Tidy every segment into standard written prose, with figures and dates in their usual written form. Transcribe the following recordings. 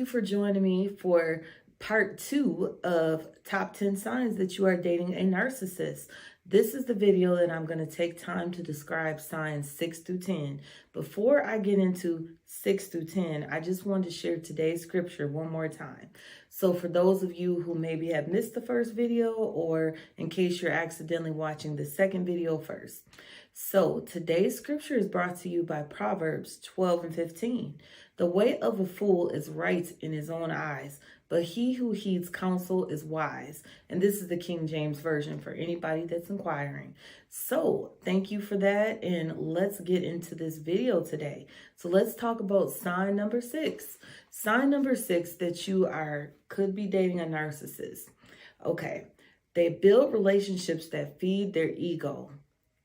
you for joining me for part 2 of top 10 signs that you are dating a narcissist. This is the video that I'm going to take time to describe signs 6 through 10. Before I get into 6 through 10, I just wanted to share today's scripture one more time. So for those of you who maybe have missed the first video, or in case you're accidentally watching the second video first. So today's scripture is brought to you by Proverbs 12 and 15. The way of a fool is right in his own eyes, but he who heeds counsel is wise. And this is the King James Version for anybody that's inquiring. So thank you for that. And let's get into this video today. So let's talk about sign number 6. Sign number 6 that you could be dating a narcissist. Okay. They build relationships that feed their ego,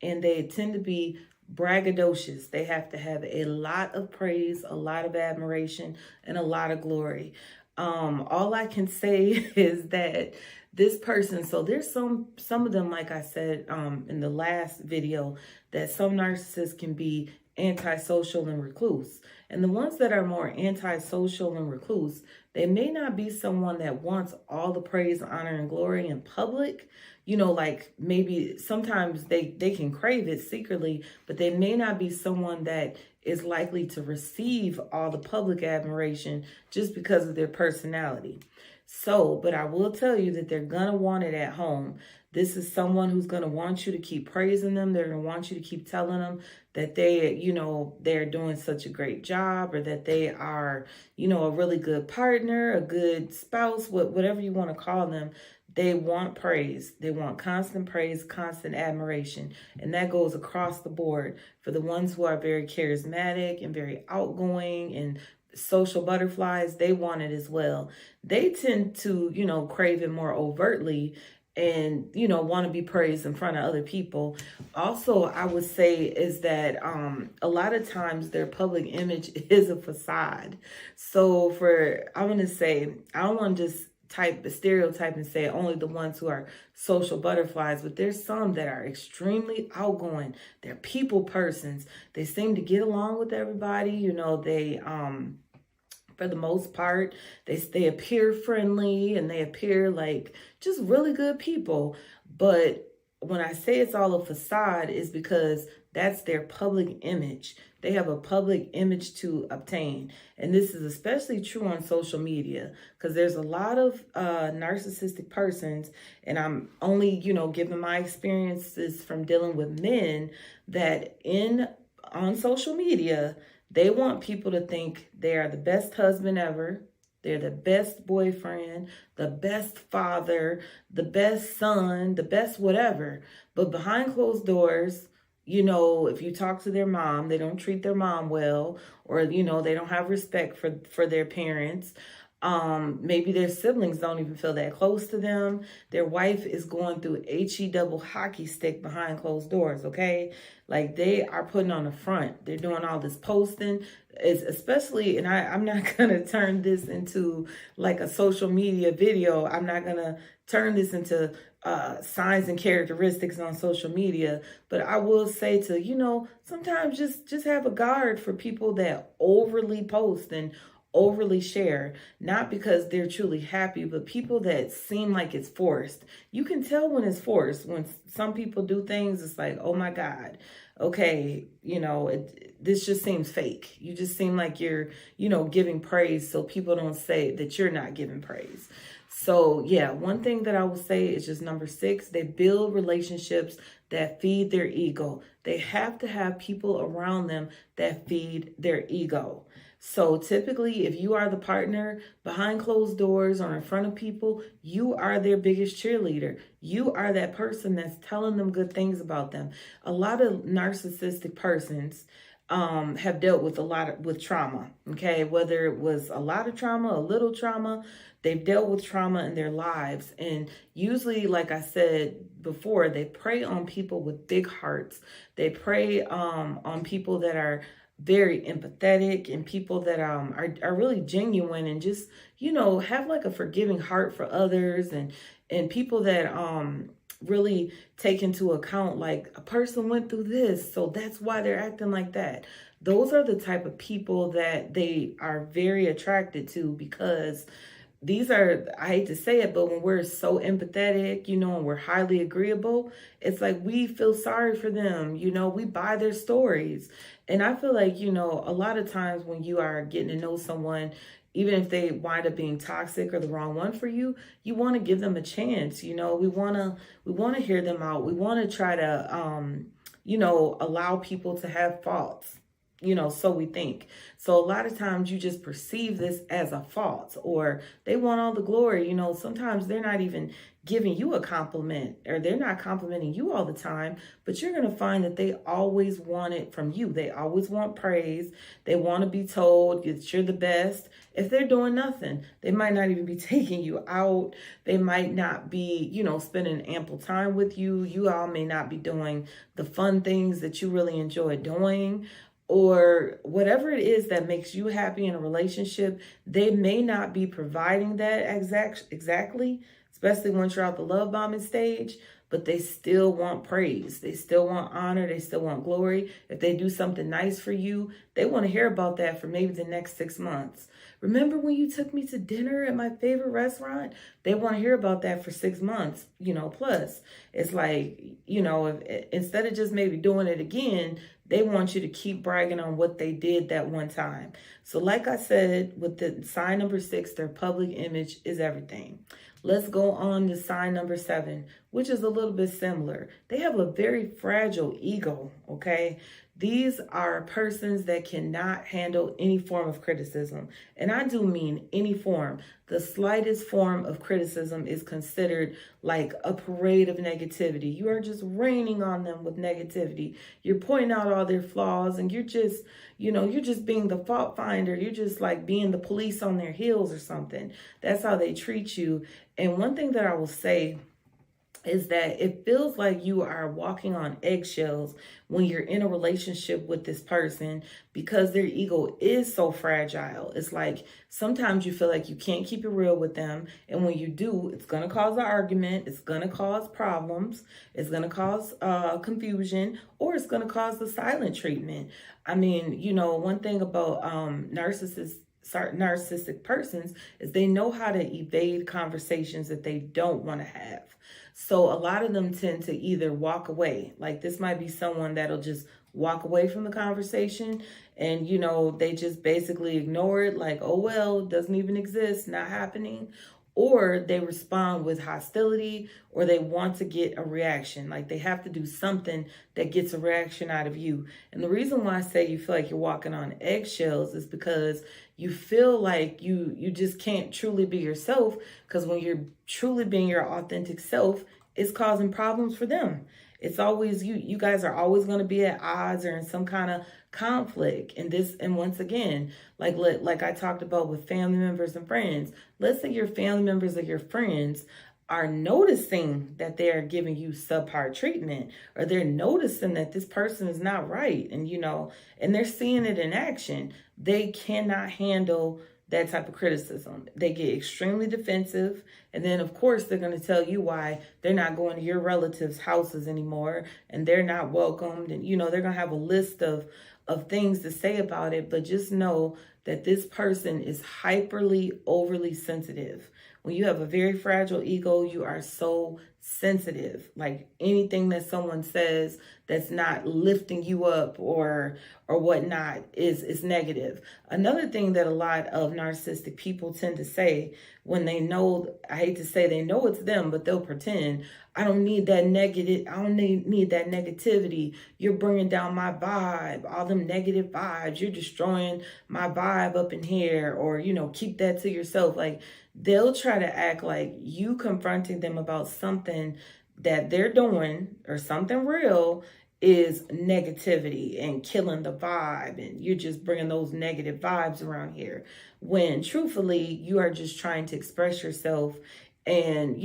and they tend to be braggadocious. They have to have a lot of praise, a lot of admiration, and a lot of glory. All I can say is that this person, so there's some of them, like I said in the last video, that some narcissists can be antisocial and recluse. And the ones that are more antisocial and recluse, they may not be someone that wants all the praise, honor, and glory in public. You know, like maybe sometimes they can crave it secretly, but they may not be someone that is likely to receive all the public admiration just because of their personality. So, but I will tell you that they're going to want it at home. This is someone who's going to want you to keep praising them. They're going to want you to keep telling them that they're doing such a great job, or that they are, a really good partner, a good spouse, whatever you want to call them. They want praise. They want constant praise, constant admiration. And that goes across the board. For the ones who are very charismatic and very outgoing and social butterflies, they want it as well. They tend to, crave it more overtly and, want to be praised in front of other people. Also, I would say is that a lot of times their public image is a facade. So I don't want to just stereotype and say only the ones who are social butterflies, but there's some that are extremely outgoing. They're people persons. They seem to get along with everybody. They for the most part, they appear friendly and they appear like just really good people. But when I say it's all a facade, is because that's their public image. They have a public image to obtain. And this is especially true on social media, because there's a lot of narcissistic persons, and I'm only, giving my experiences from dealing with men, that on social media, they want people to think they are the best husband ever. They're the best boyfriend, the best father, the best son, the best whatever. But behind closed doors, if you talk to their mom, they don't treat their mom well, or, they don't have respect for their parents. Maybe their siblings don't even feel that close to them. Their wife is going through HE double hockey stick behind closed doors, okay? Like, they are putting on the front. They're doing all this posting. It's especially, and I'm not going to turn this into like a social media video. I'm not going to turn this into signs and characteristics on social media. But I will say sometimes just have a guard for people that overly post and overly share, not because they're truly happy, but people that seem like it's forced. You can tell when it's forced. When some people do things, it's like, oh my God, okay, this just seems fake. You just seem like you're, giving praise, so people don't say that you're not giving praise. So yeah, one thing that I will say is just number 6, they build relationships that feed their ego. They have to have people around them that feed their ego. So typically, if you are the partner behind closed doors or in front of people, you are their biggest cheerleader. You are that person that's telling them good things about them. A lot of narcissistic persons have dealt with with trauma, okay? Whether it was a lot of trauma, a little trauma, they've dealt with trauma in their lives. And usually, like I said before, they prey on people with big hearts. They prey on people that are very empathetic, and people that are really genuine, and just have like a forgiving heart for others, and people that really take into account, like, a person went through this, so that's why they're acting like that. those are the type of people that they are very attracted to, because these are, I hate to say it, but when we're so empathetic, and we're highly agreeable, it's like we feel sorry for them, we buy their stories. And I feel like, a lot of times when you are getting to know someone, even if they wind up being toxic or the wrong one for you, you want to give them a chance. We want to hear them out. We want to try to, allow people to have faults. So we think. So a lot of times you just perceive this as a fault, or they want all the glory. Sometimes they're not even giving you a compliment, or they're not complimenting you all the time, but you're going to find that they always want it from you. They always want praise. They want to be told that you're the best. If they're doing nothing, they might not even be taking you out. They might not be, spending ample time with you. You all may not be doing the fun things that you really enjoy doing, or whatever it is that makes you happy in a relationship. They may not be providing that exactly, especially once you're out the love bombing stage, but they still want praise. They still want honor. They still want glory. If they do something nice for you, they want to hear about that for maybe the next 6 months. Remember when you took me to dinner at my favorite restaurant? They want to hear about that for 6 months, plus. It's like, if, instead of just maybe doing it again, they want you to keep bragging on what they did that one time. So like I said, with the sign number 6, their public image is everything. Let's go on to sign number 7, which is a little bit similar. They have a very fragile ego, okay? These are persons that cannot handle any form of criticism. And I do mean any form. The slightest form of criticism is considered like a parade of negativity. You are just raining on them with negativity. You're pointing out all their flaws, and you're just being the fault finder. You're just like being the police on their heels or something. That's how they treat you. And one thing that I will say is that it feels like you are walking on eggshells when you're in a relationship with this person, because their ego is so fragile. It's like sometimes you feel like you can't keep it real with them. And when you do, it's going to cause an argument. It's going to cause problems. It's going to cause confusion, or it's going to cause the silent treatment. I mean, one thing about narcissistic persons is they know how to evade conversations that they don't want to have. So a lot of them tend to either walk away. Like this might be someone that'll just walk away from the conversation, and they just basically ignore it, like, oh well, it doesn't even exist, not happening. Or they respond with hostility, or they want to get a reaction. Like they have to do something that gets a reaction out of you. And the reason why I say you feel like you're walking on eggshells is because you feel like you just can't truly be yourself, because when you're truly being your authentic self, it's causing problems for them. It's always you guys are always going to be at odds or in some kind of conflict. And once again, like I talked about with family members and friends, let's say your family members or your friends are noticing that they're giving you subpar treatment, or they're noticing that this person is not right, and and they're seeing it in action. They cannot handle that type of criticism. They get extremely defensive. And then of course they're going to tell you why they're not going to your relatives' houses anymore, and they're not welcomed. And they're going to have a list of things to say about it. But just know that this person is overly sensitive. When you have a very fragile ego, you are so sensitive. Like anything that someone says that's not lifting you up or whatnot is negative. Another thing that a lot of narcissistic people tend to say when they know, I hate to say they know it's them, but they'll pretend, I don't need that negative. I don't need that negativity. You're bringing down my vibe, all them negative vibes. You're destroying my vibe up in here, or, keep that to yourself. Like they'll try to act like you confronting them about something that they're doing or something real is negativity and killing the vibe, and you're just bringing those negative vibes around here, when truthfully you are just trying to express yourself and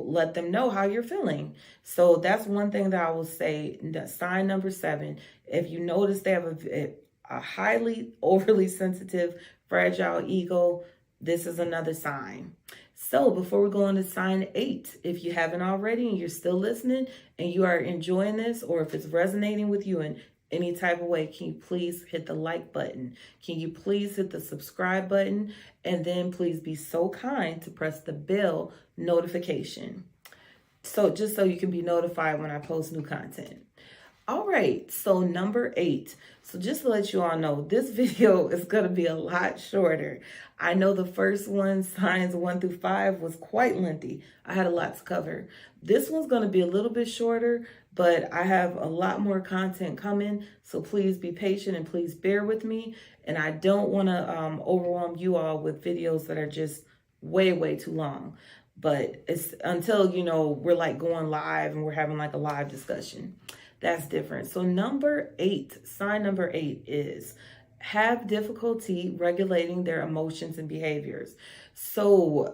let them know how you're feeling. So that's one thing that I will say. Sign number 7, if you notice they have a highly overly sensitive, fragile ego, this is another sign. So before we go on to sign 8, if you haven't already and you're still listening and you are enjoying this, or if it's resonating with you in any type of way, can you please hit the like button? Can you please hit the subscribe button? And then please be so kind to press the bell notification. So just so you can be notified when I post new content. All right, so number 8. So just to let you all know, this video is going to be a lot shorter. I know the first one, signs 1 through 5, was quite lengthy. I had a lot to cover. This one's going to be a little bit shorter, but I have a lot more content coming. So please be patient and please bear with me. And I don't want to overwhelm you all with videos that are just way too long. But it's until, you know, we're like going live and we're having like a live discussion. That's different. So number 8, sign number 8 is have difficulty regulating their emotions and behaviors. So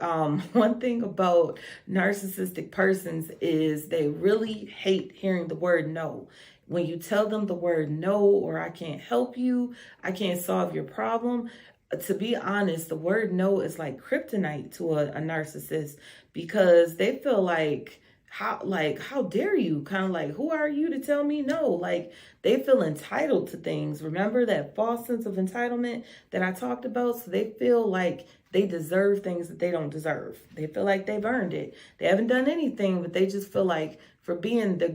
one thing about narcissistic persons is they really hate hearing the word no. When you tell them the word no, or I can't help you, I can't solve your problem, to be honest, the word no is like kryptonite to a narcissist, because they feel like, how dare you? Kind of like, who are you to tell me no? Like, they feel entitled to things. Remember that false sense of entitlement that I talked about? So they feel like they deserve things that they don't deserve. They feel like they've earned it. They haven't done anything, but they just feel like for being their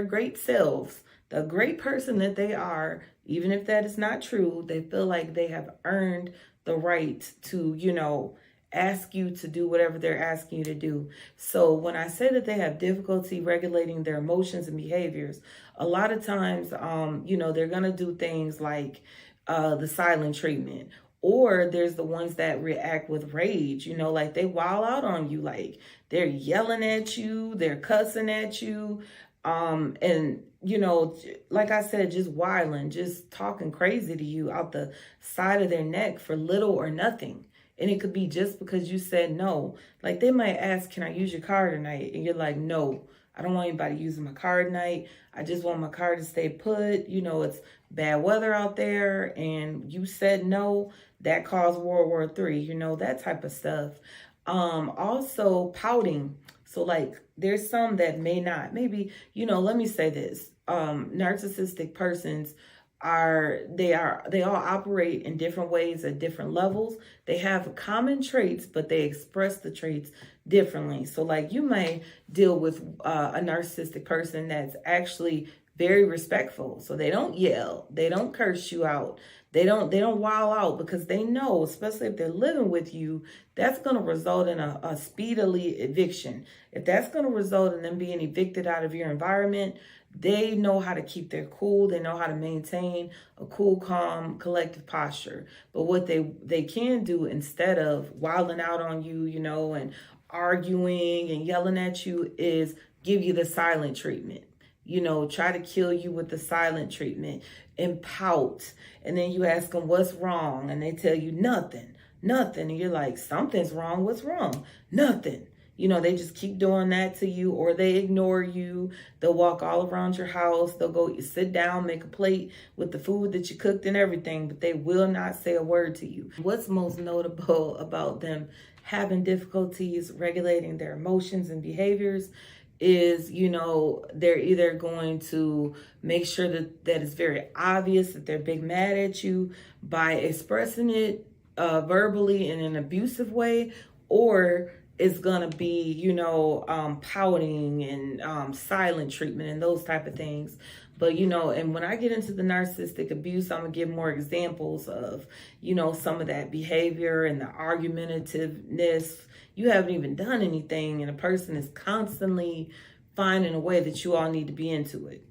great selves, the great person that they are, even if that is not true, they feel like they have earned the right to, you know, ask you to do whatever they're asking you to do. So when I say that they have difficulty regulating their emotions and behaviors, a lot of times, you know, they're going to do things like the silent treatment. Or there's the ones that react with rage, you know, like they wild out on you, like they're yelling at you, they're cussing at you. And, you know, like I said, just wilding, just talking crazy to you out the side of their neck for little or nothing. And it could be just because you said no. Like they might ask, can I use your car tonight? And you're like, no, I don't want anybody using my car tonight. I just want my car to stay put. You know, it's bad weather out there and you said no. That caused World War III, you know, that type of stuff. Also pouting. So like there's some that may not, maybe, you know, let me say this. Narcissistic persons they all operate in different ways at different levels. They have common traits, but they express the traits differently. So like you may deal with a narcissistic person that's actually very respectful. So they don't yell, they don't curse you out. They don't wild out, because they know, especially if they're living with you, that's going to result in a speedily eviction. If that's going to result in them being evicted out of your environment, they know how to keep their cool. They know how to maintain a cool, calm, collective posture. But what they can do, instead of wilding out on you, you know, and arguing and yelling at you, is give you the silent treatment. You know, try to kill you with the silent treatment and pout. And then you ask them what's wrong, and they tell you nothing. And you're like, something's wrong. What's wrong? Nothing. You know, they just keep doing that to you, or they ignore you. They'll walk all around your house. They'll go sit down, make a plate with the food that you cooked and everything, but they will not say a word to you. What's most notable about them having difficulties regulating their emotions and behaviors is, you know, they're either going to make sure that it's very obvious that they're big mad at you by expressing it verbally in an abusive way, or it's going to be, you know, pouting and silent treatment and those type of things. But, you know, and when I get into the narcissistic abuse, I'm going to give more examples of, you know, some of that behavior and the argumentativeness. You haven't even done anything, and a person is constantly finding a way that you all need to be into it.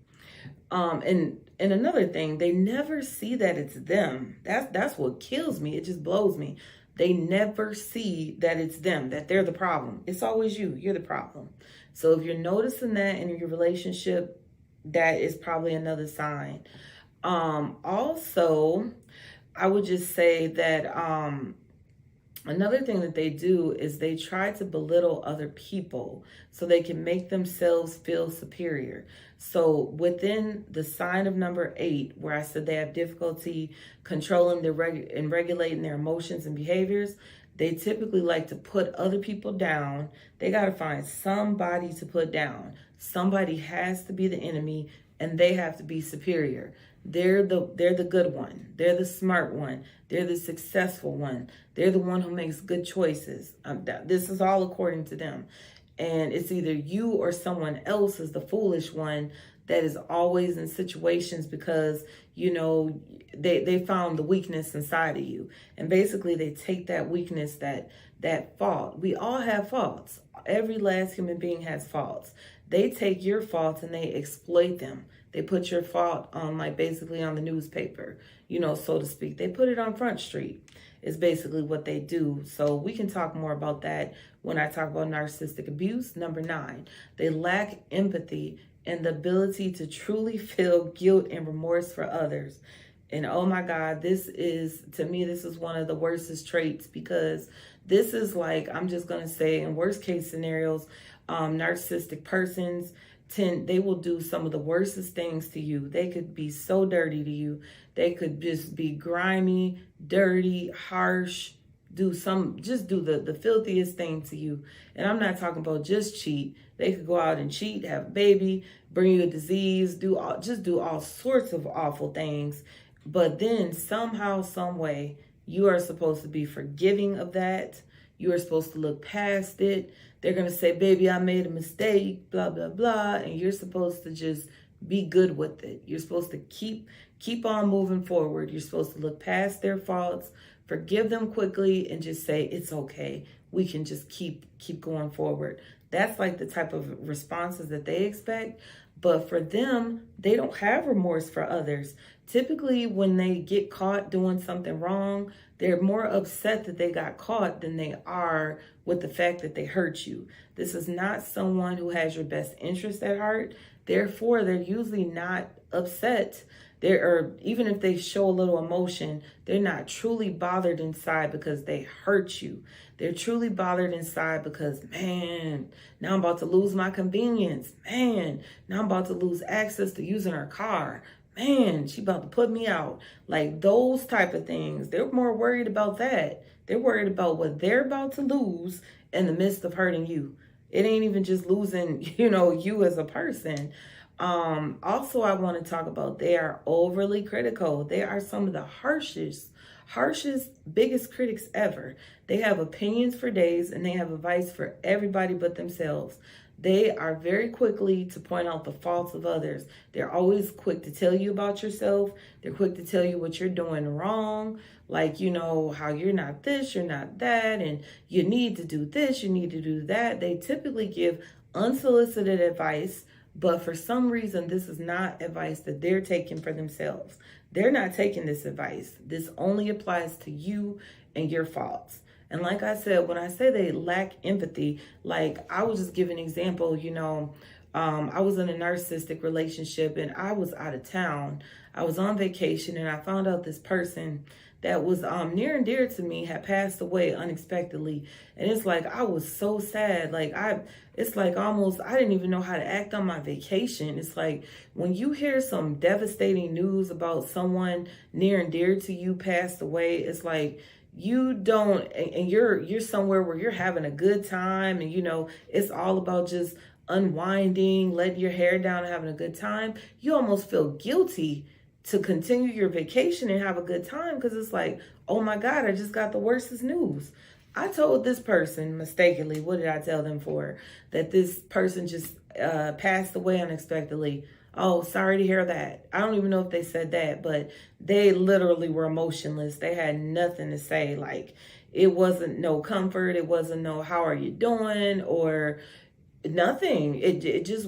And another thing, they never see that it's them. That's what kills me. It just blows me. They never see that it's them, that they're the problem. It's always you. You're the problem. So if you're noticing that in your relationship, that is probably another sign. Also, I would just say that another thing that they do is they try to belittle other people so they can make themselves feel superior. So within the sign of number 8, where I said they have difficulty controlling and regulating their emotions and behaviors, they typically like to put other people down. They got to find somebody to put down. Somebody has to be the enemy and they have to be superior. They're the good one. They're the smart one. They're the successful one. They're the one who makes good choices. This is all according to them. And it's either you or someone else is the foolish one that is always in situations because, you know, they found the weakness inside of you. And basically they take that weakness, that fault. We all have faults. Every last human being has faults. They take your faults and they exploit them. They put your fault on, like, basically on the newspaper, you know, so to speak. They put it on Front Street is basically what they do. So we can talk more about that when I talk about narcissistic abuse. Number 9, they lack empathy and the ability to truly feel guilt and remorse for others. And oh my God, to me, this is one of the worstest traits, because this is like, I'm just going to say, in worst case scenarios, narcissistic persons they will do some of the worstest things to you. They could be so dirty to you. They could just be grimy, dirty, harsh, do the filthiest thing to you. And I'm not talking about just cheat. They could go out and cheat, have a baby, bring you a disease, do all sorts of awful things. But then somehow, some way, you are supposed to be forgiving of that. You are supposed to look past it. They're going to say, baby, I made a mistake, blah, blah, blah. And you're supposed to just be good with it. You're supposed to keep on moving forward. You're supposed to look past their faults, forgive them quickly, and just say, it's okay. We can just keep going forward. That's like the type of responses that they expect. But for them, they don't have remorse for others. Typically, when they get caught doing something wrong, they're more upset that they got caught than they are with the fact that they hurt you. This is not someone who has your best interest at heart. Therefore, they're usually not upset. Even if they show a little emotion, they're not truly bothered inside because they hurt you. They're truly bothered inside because, man, now I'm about to lose my convenience. Man, now I'm about to lose access to using her car. Man, she about to put me out. Like those type of things. They're more worried about that. They're worried about what they're about to lose in the midst of hurting you. It ain't even just losing, you as a person. Also, I want to talk about, they are overly critical. They are some of the harshest, biggest critics ever. They have opinions for days and they have advice for everybody but themselves. They are very quickly to point out the faults of others. They're always quick to tell you about yourself. They're quick to tell you what you're doing wrong. Like, how you're not this, you're not that, and you need to do this, you need to do that. They typically give unsolicited advice, but for some reason, this is not advice that they're taking for themselves. They're not taking this advice. This only applies to you and your faults. And like I said, when I say they lack empathy, like I was just giving an example, I was in a narcissistic relationship and I was out of town. I was on vacation and I found out this person that was near and dear to me had passed away unexpectedly. And it's like, I was so sad. It's like almost, I didn't even know how to act on my vacation. It's like when you hear some devastating news about someone near and dear to you passed away, it's like, you don't, and you're somewhere where you're having a good time and it's all about just unwinding, letting your hair down and having a good time. You almost feel guilty to continue your vacation and have a good time because it's like, oh my God, I just got the worstest news. I told this person mistakenly, what did I tell them for? That this person just passed away unexpectedly. Oh, sorry to hear that. I don't even know if they said that, but they literally were emotionless. They had nothing to say. Like, it wasn't no comfort. It wasn't no, how are you doing? Or nothing. It just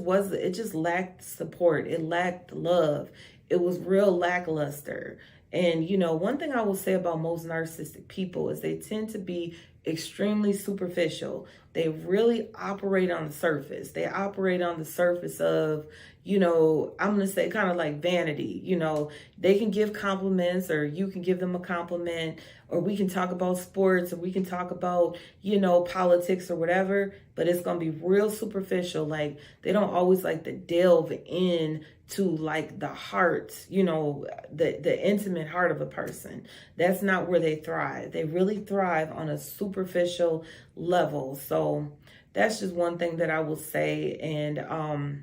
lacked support. It lacked love. It was real lackluster. And, one thing I will say about most narcissistic people is they tend to be extremely superficial. They really operate on the surface. They operate on the surface of, I'm going to say kind of like vanity. They can give compliments or you can give them a compliment, or we can talk about sports, or we can talk about, politics or whatever, but it's going to be real superficial. Like, they don't always like to delve in to like the heart, the intimate heart of a person. That's not where they thrive. They really thrive on a superficial level. So that's just one thing that I will say. And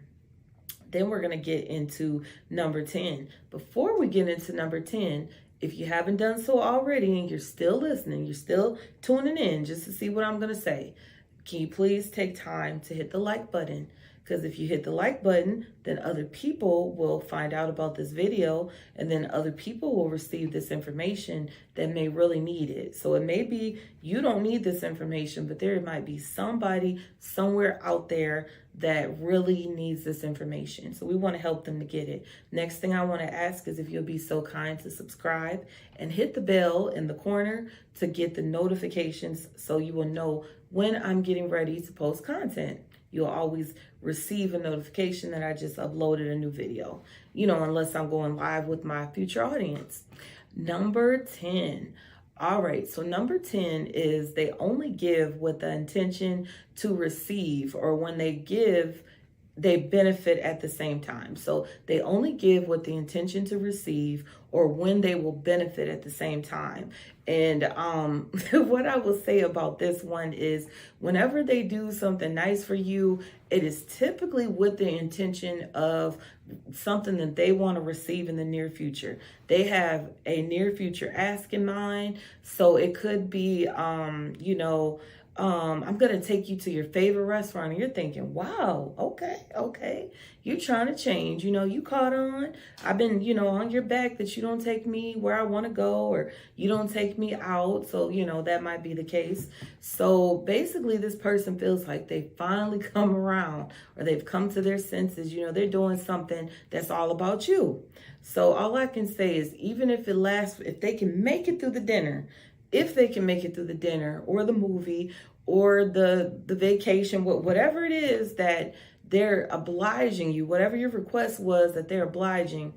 Then we're going to get into number 10. Before we get into number 10, if you haven't done so already and you're still listening, you're still tuning in just to see what I'm going to say, can you please take time to hit the like button? Because if you hit the like button, then other people will find out about this video, and then other people will receive this information that may really need it. So it may be you don't need this information, but there might be somebody somewhere out there that really needs this information. So we want to help them to get it. Next thing I want to ask is if you'll be so kind to subscribe and hit the bell in the corner to get the notifications so you will know when I'm getting ready to post content. You'll always receive a notification that I just uploaded a new video, unless I'm going live with my future audience. Number 10. All right, so number 10 is they only give with the intention to receive, or when they give, they benefit at the same time. So they only give with the intention to receive, or when they will benefit at the same time. And what I will say about this one is whenever they do something nice for you, it is typically with the intention of something that they want to receive in the near future. They have a near future ask in mind. So it could be, I'm going to take you to your favorite restaurant, and you're thinking, wow, okay. You're trying to change, you caught on. I've been, on your back that you don't take me where I want to go, or you don't take me out. So, that might be the case. So basically this person feels like they finally come around, or they've come to their senses. They're doing something that's all about you. So all I can say is, even if it lasts, if they can make it through the dinner, or the movie or the vacation, whatever it is that they're obliging you, whatever your request was that they're obliging,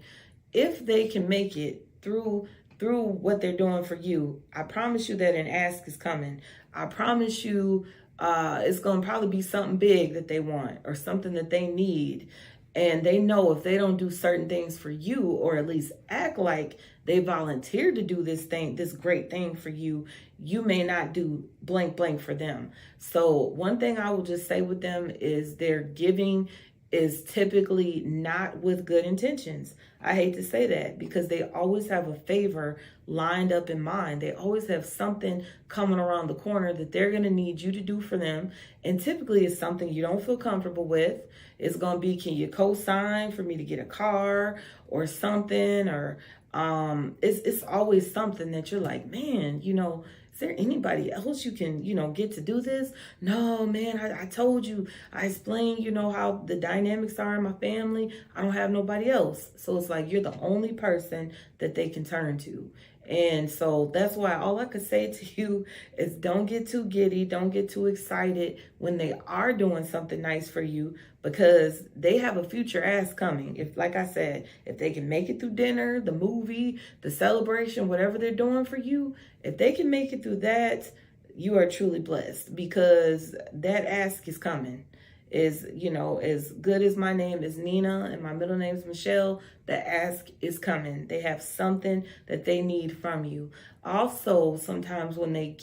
if they can make it through what they're doing for you, I promise you that an ask is coming. I promise you it's going to probably be something big that they want, or something that they need. And they know if they don't do certain things for you, or at least act like they volunteered to do this great thing for you, you may not do blank blank for them. So one thing I will just say with them is their giving is typically not with good intentions. I hate to say that, because they always have a favor lined up in mind. They always have something coming around the corner that they're going to need you to do for them. And typically it's something you don't feel comfortable with. It's going to be, can you co-sign for me to get a car or something? Or it's always something that you're like, man, is there anybody else you can, get to do this? No, man, I told you, I explained, how the dynamics are in my family. I don't have nobody else. So it's like you're the only person that they can turn to. And so that's why all I could say to you is don't get too giddy. Don't get too excited when they are doing something nice for you, because they have a future ask coming. If, like I said, if they can make it through dinner, the movie, the celebration, whatever they're doing for you, if they can make it through that, you are truly blessed, because that ask is coming. Is, as good as my name is Nina and my middle name is Michelle, the ask is coming. They have something that they need from you. Also, sometimes when they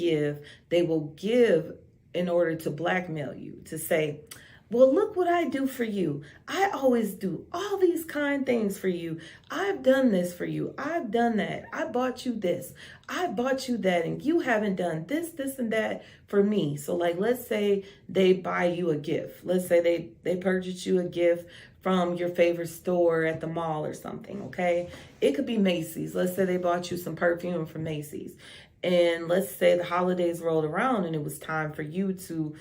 will give in order to blackmail you, to say, well, look what I do for you. I always do all these kind things for you. I've done this for you. I've done that. I bought you this. I bought you that. And you haven't done this, and that for me. So like, let's say they buy you a gift. Let's say they purchase you a gift from your favorite store at the mall or something, okay? It could be Macy's. Let's say they bought you some perfume from Macy's. And let's say the holidays rolled around and it was time for you to,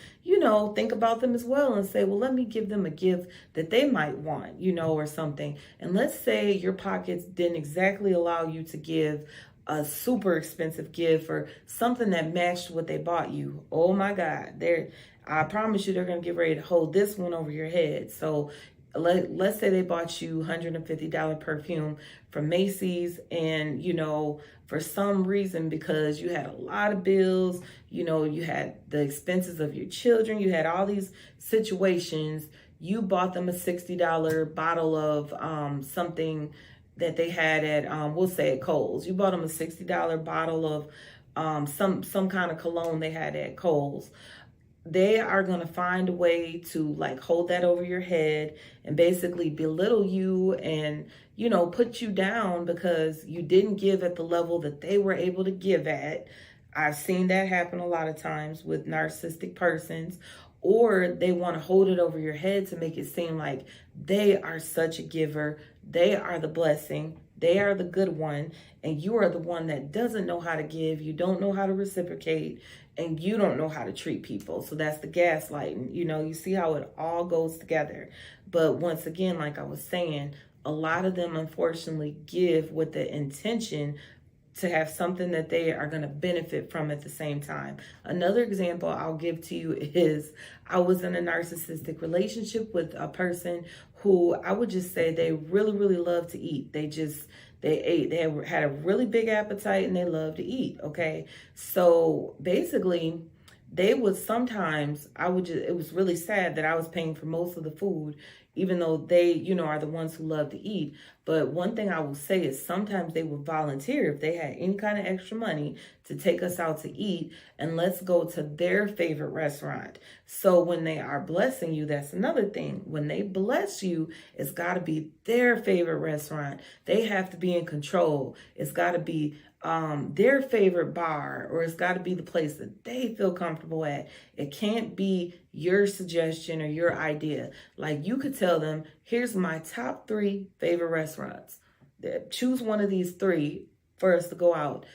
think about them as well and say, well, let me give them a gift that they might want, or something. And let's say your pockets didn't exactly allow you to give a super expensive gift or something that matched what they bought you. Oh my God, I promise you they're going to get ready to hold this one over your head. So let's say they bought you $150 perfume from Macy's, and, for some reason, because you had a lot of bills, you had the expenses of your children, you had all these situations, you bought them a $60 bottle of something that they had at, we'll say at Kohl's. You bought them a $60 bottle of some kind of cologne they had at Kohl's. they are going to find a way to like hold that over your head and basically belittle you and, you know, put you down because you didn't give at the level that they were able to give at. I've seen that happen a lot of times with narcissistic persons. Or they want to hold it over your head to make it seem like they are such a giver, they are the blessing, they are the good one, and you are the one that doesn't know how to give, you don't know how to reciprocate, and you don't know how to treat people. So that's the gaslighting. You know, you see how it all goes together. But once again, like I was saying, a lot of them unfortunately give with the intention to have something that they are going to benefit from at the same time. Another example I'll give to you is I was in a narcissistic relationship with a person who I would just say they really, really love to eat. They ate, they had a really big appetite and they love to eat. Okay. So basically they would sometimes, it was really sad that I was paying for most of the food, even though they, you know, are the ones who love to eat. But one thing I will say is sometimes they would volunteer if they had any kind of extra money to take us out to eat and let's go to their favorite restaurant. So when they are blessing you, that's another thing. When they bless you, it's got to be their favorite restaurant. They have to be in control. It's got to be their favorite bar, or it's got to be the place that they feel comfortable at. It can't be your suggestion or your idea. Like you could tell them, here's my top 3 favorite restaurants. Choose one of these 3 for us to go out.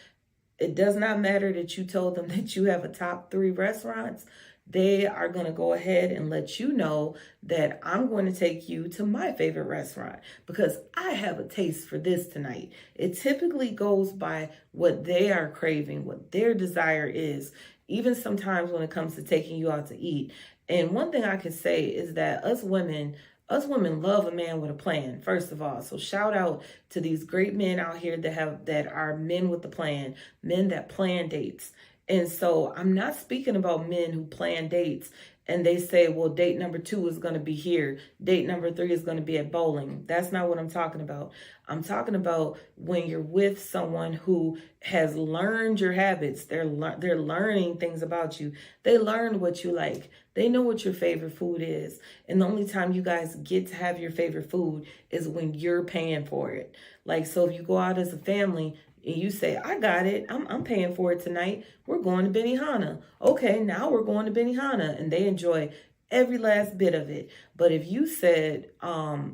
It does not matter that you told them that you have a top 3 restaurants. They are going to go ahead and let you know that I'm going to take you to my favorite restaurant because I have a taste for this tonight. It typically goes by what they are craving, what their desire is, even sometimes when it comes to taking you out to eat. And one thing I can say is that us women love a man with a plan, first of all. So shout out to these great men out here that are men with a plan, men that plan dates. And so I'm not speaking about men who plan dates and they say, well, date number 2 is going to be here. Date number 3 is going to be at bowling. That's not what I'm talking about. I'm talking about when you're with someone who has learned your habits. They're learning things about you. They learn what you like. They know what your favorite food is. And the only time you guys get to have your favorite food is when you're paying for it. Like, so if you go out as a family, and you say, I got it, I'm paying for it tonight, we're going to Benihana. Okay, now we're going to Benihana. And they enjoy every last bit of it. But if you said,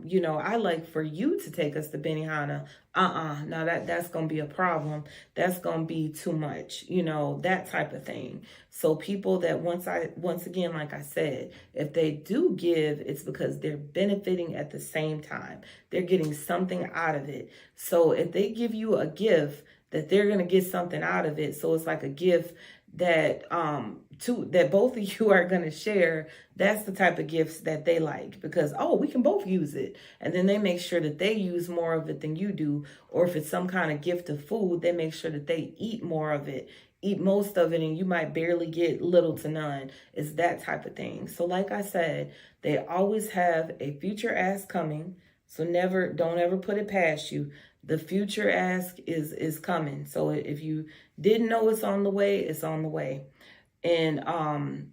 you know, I like for you to take us to Benihana, now that's going to be a problem. That's going to be too much, you know, that type of thing. So people that once again, like I said, if they do give, it's because they're benefiting at the same time. They're getting something out of it. So if they give you a gift, that they're going to get something out of it. So it's like a gift that that both of you are going to share. That's the type of gifts that they like because, oh, we can both use it. And then they make sure that they use more of it than you do. Or if it's some kind of gift of food, they make sure that they eat more of it, eat most of it, and you might barely get little to none. It's that type of thing. So like I said, they always have a future ask coming. So don't ever put it past you. The future ask is coming. So if you didn't know it's on the way, it's on the way. And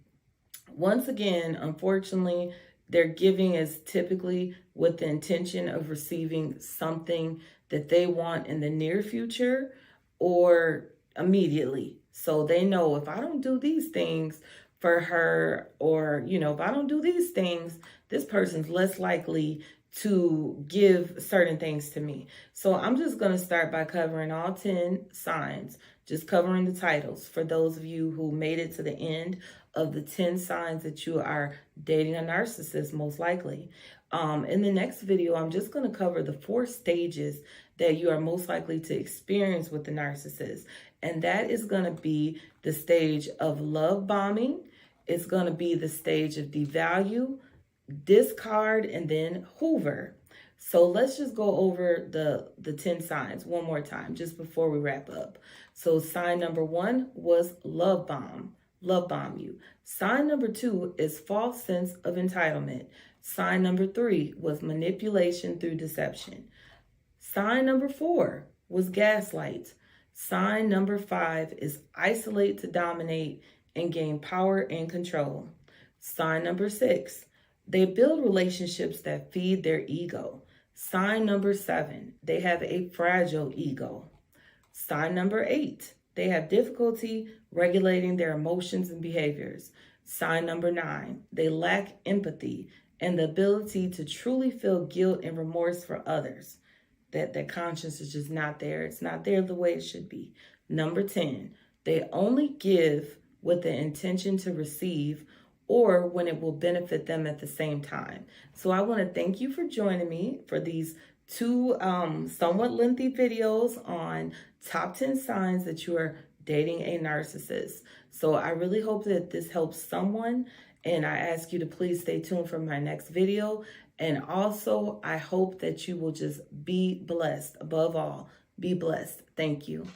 once again, unfortunately, their giving is typically with the intention of receiving something that they want in the near future or immediately. So they know if I don't do these things for her, or, you know, if I don't do these things, this person's less likely to give certain things to me. So I'm just going to start by covering all 10 signs, just covering the titles for those of you who made it to the end of the 10 signs that you are dating a narcissist, most likely. In the next video, I'm just going to cover the 4 stages that you are most likely to experience with the narcissist. And that is going to be the stage of love bombing. It's going to be the stage of devalue, discard, and then hoover. So let's just go over the 10 signs one more time just before we wrap up. So sign number 1 was love bomb you. Sign number 2 is false sense of entitlement. Sign number 3 was manipulation through deception. Sign number 4 was gaslight. Sign number 5 is isolate to dominate and gain power and control. Sign number 6, they build relationships that feed their ego. Sign number 7, they have a fragile ego. Sign number 8, they have difficulty regulating their emotions and behaviors. Sign number 9, they lack empathy and the ability to truly feel guilt and remorse for others. That conscience is just not there. It's not there the way it should be. Number 10, they only give with the intention to receive or when it will benefit them at the same time. So I want to thank you for joining me for these two somewhat lengthy videos on top 10 signs that you are dating a narcissist. So I really hope that this helps someone, and I ask you to please stay tuned for my next video. And also, I hope that you will just be blessed. Above all, be blessed. Thank you.